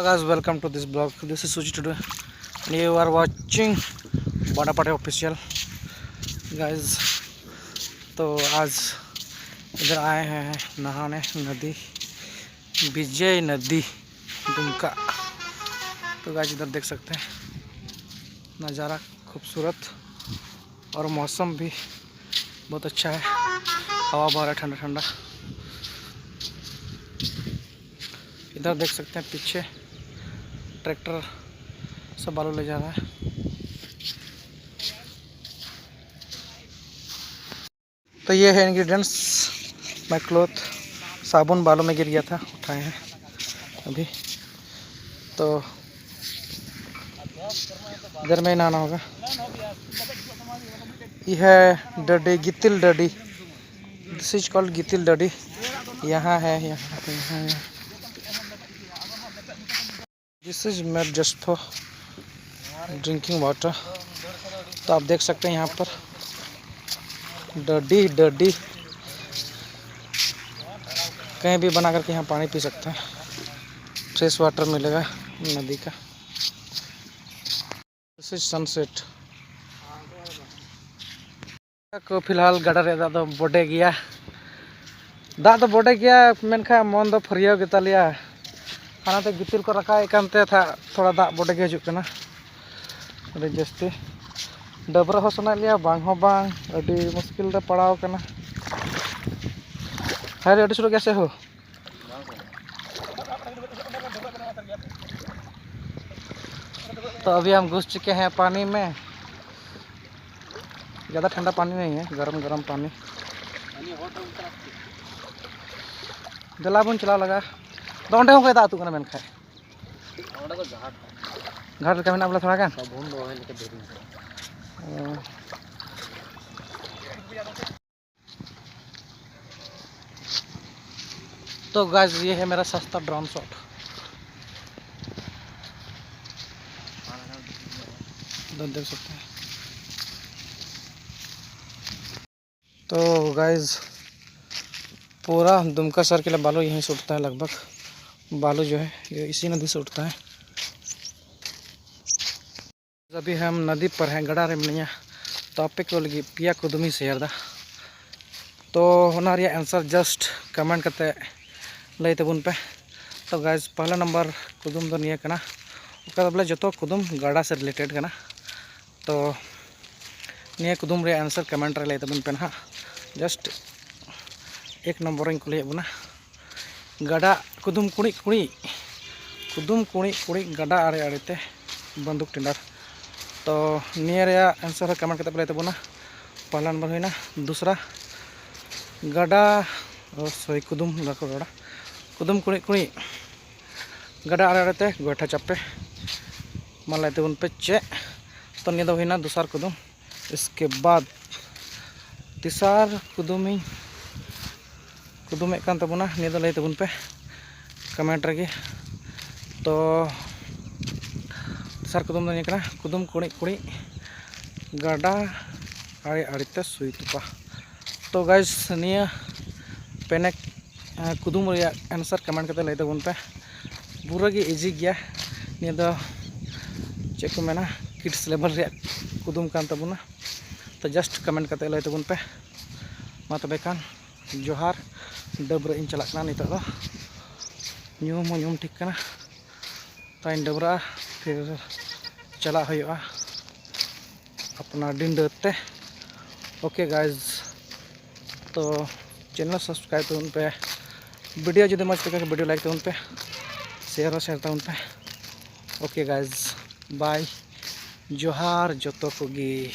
Hello guys, welcome to this blog. This is Suji today. And you are watching Badapate official. Guys, तो आज इधर आए हैं नहाने नदी विजय नदी दुमका। तो गाइस इधर देख सकते हैं नज़ारा खूबसूरत और मौसम भी बहुत अच्छा है। हवा बह रहा है ठंडा ठंडा। इधर देख सकते हैं पीछे ट्रैक्टर सब बालू ले जा रहा है। तो ये है इंग्रेडिएंट्स। मैं क्लॉथ साबुन बालों में गिर गया था, उठाए हैं अभी। तो इधर में नहाना होगा। यह है डडी, गितिल डडी। दिस इज कॉल्ड गितिल डडी। यहाँ है, यहाँ। This is made just for drinking water. तो आप देख सकते हैं यहाँ पर डडी कहीं भी बना करके यहाँ पानी पी सकते हैं। फ्रेश वाटर मिलेगा नदी का। दिस इज सनसेट को फिलहाल गड़ा रे दादा तो बोडे गया दादा तो बोडे गया मेनखा मन दो फरियाव के तालिया खाना तो गितिल को रखा एकंते था थोड़ा दा बोडे के हजुक कना अरे जस्ती डबरा हो सना लिया बांग हो बांग अभी मुश्किल रे पड़ाव कना। हाय रे अडीसुरो कैसे हो? तो अभी हम घुस चुके हैं पानी में। ज़्यादा ठंडा पानी नहीं है, गरम पानी। जलाबुन चला लगा तो अंडे होंगे दातु कना मेन खाए अंडे को घाट का मेना बोला थोड़ा गान भून दो है लेके देरी। तो गाइस ये है मेरा सस्ता ड्रोन शॉट। देख सकते हैं। तो गाइस पूरा दुमका सर के लिए बालू यहीं से उठता है। लगभग बालू जो है ये इसी नदी से उठता है। अभी हम नदी पर हैं गड़ा रेमनिया टॉपिक को लगी पिया कुदुमी शेयर दा। तो होना रिया आंसर जस्ट कमेंट करते लई तबुन पे। तो गाइस पहला नंबर कुदुम दो निया कना ओका बोले जो कुदुम गड़ा से रिलेटेड कना। तो निया कुदुम रे आंसर कमेंट रे लई तबुन पे ना। जस्ट एक नंबर इन कुली बना गड़ा कुदुम कुड़ी कुड़ी गड़ा आरे आड़ेते बंदूक टेंडर। तो निया रे आंसर कमेंट करते लई तबुना। पहला नंबर हुईना। दूसरा गड़ा सॉरी कुदुम गड़ा कुदुम कुड़ी गड़ा आरे आड़ेते गोइठा चापे मान लई तबुन पे चे। तो निया दो हुईना दूसरा कुदुम। इसके बाद तीसरा कुदुम कान तबुना निया दो लई तबुन पे कमेंट रे। तो तीसरा कुदुम दो निया कना कुदुम कुड़ी गड़ा आड़े आड़ेते सुई तुपा। तो गाइस निया पेने कुदुम रे आंसर कमेंट करते लई तबुन पे। पूरा गे इजी गया। निया दो चे को मेना किड्स लेवल रे कुदुम कान तबुना। तो जस्ट कमेंट करते लई तबुन पे। मा तबे कान जोहार डबरा इन चला कना नितो दो ᱧᱩᱢ ठीक कना। तो इन डबरा फिर चला हुआ अपना डिंडते। ओके गाइज तो चैनल सब्सक्राइब तबुन पे। वीडियो जो मज लगे वीडियो लाइक तबुन पे शेयर तबुन पे। ओके गाइज बाय जोहार जतो कोगी।